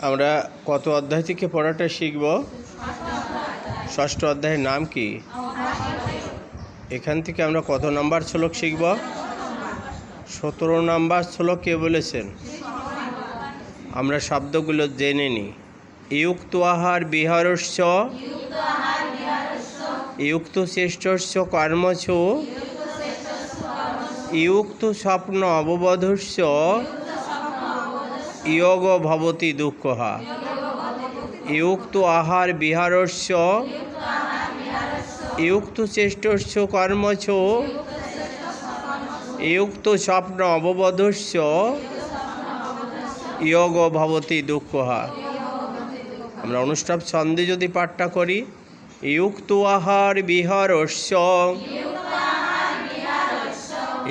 আমরা কত অধ্যায় থেকে পড়াটা শিখব? ষষ্ঠ অধ্যায়ের নাম কি? এখান থেকে আমরা কত নাম্বার শ্লোক শিখব? 17 নাম্বার শ্লোক কে বলেছেন? আমরা শব্দগুলো জেনে নিই। ইয়ুক্ত আহার বিহারস্য ইয়ুক্ত শ্রেষ্ঠস্য কর্মছ ইয়ুক্ত স্বপ্ন অববোধস্য যোগ ভবতি দুঃখহা। ইয়ুক্ত আহার বিহারস্য ইয়ুক্ত শ্রেষ্ঠস্য কর্মছ ইয়ুক্ত স্বপ্ন অববোধস্য যোগ ভবতি দুঃখহা। আমরা অনুষ্টাপ ছন্দে যদি পাঠটা করি, ইয়ুক্ত আহার বিহারস্য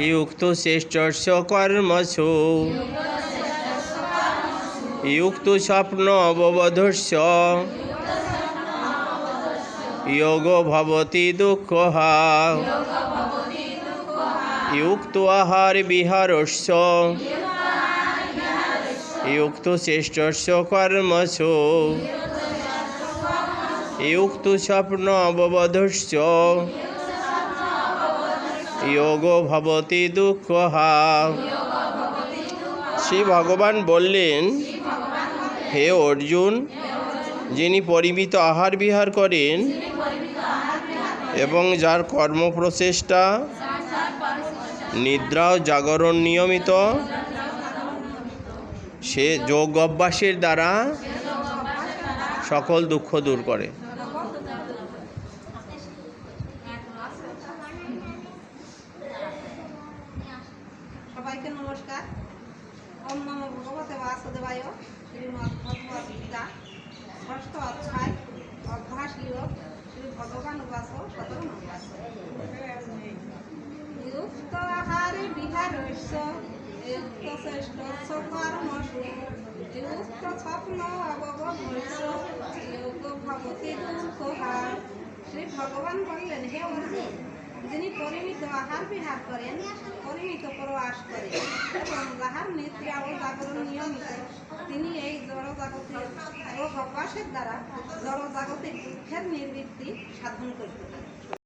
ইয়ুক্ত শ্রেষ্ঠস্য কর্মছ ইয়ুক্ত স্বপ্ন অববোধস্য যোগ ভবতি দুঃখহা। ইয়ুক্ত আহার বিহারস্য ইয়ুক্ত শ্রেষ্ঠস্য কর্মছ ইয়ুক্ত স্বপ্ন অববোধস্য যোগ ভবতি দুঃখহা। শ্রী ভগবান বললেন, হে অর্জুন, যিনি পরিমিত আহার বিহার করেন এবং যার কর্মপ্রচেষ্টা নিদ্রা ও জাগরণ নিয়মিত, সে যোগ অভ্যাসের দ্বারা সকল দুঃখ দূর করে। সবাইকে নমস্কার। ওম নমো ভগবতে বাসুদেবায়। শ্রীমদ্ ভগবদ্ গীতা ষষ্ঠ অধ্যায় অভ্যাস যোগ। শ্রী ভগবান উবাস 17 নম্বর। ইয়ুক্ত আহারে বিহারস্য ইয়ুক্ত শ্রেষ্ঠস্য কর্মসু ইয়ুক্ত স্বপ্ন অববোধস্য যোগ ভবতি দুঃখহা। শ্রী ভগবান বললেন, হে অর্জুন, যিনি পরিমিত আহার বিহার করেন, পরিমিত প্রবাস করেন এবং যাহার নিদ্রা ও জাগরণ নিয়মিত, তিনি এই জড়জাগতিক রোগ অভ্যাসের দ্বারা জড়জাগতিক দুঃখের নিবৃত্তি সাধন করতে পারেন।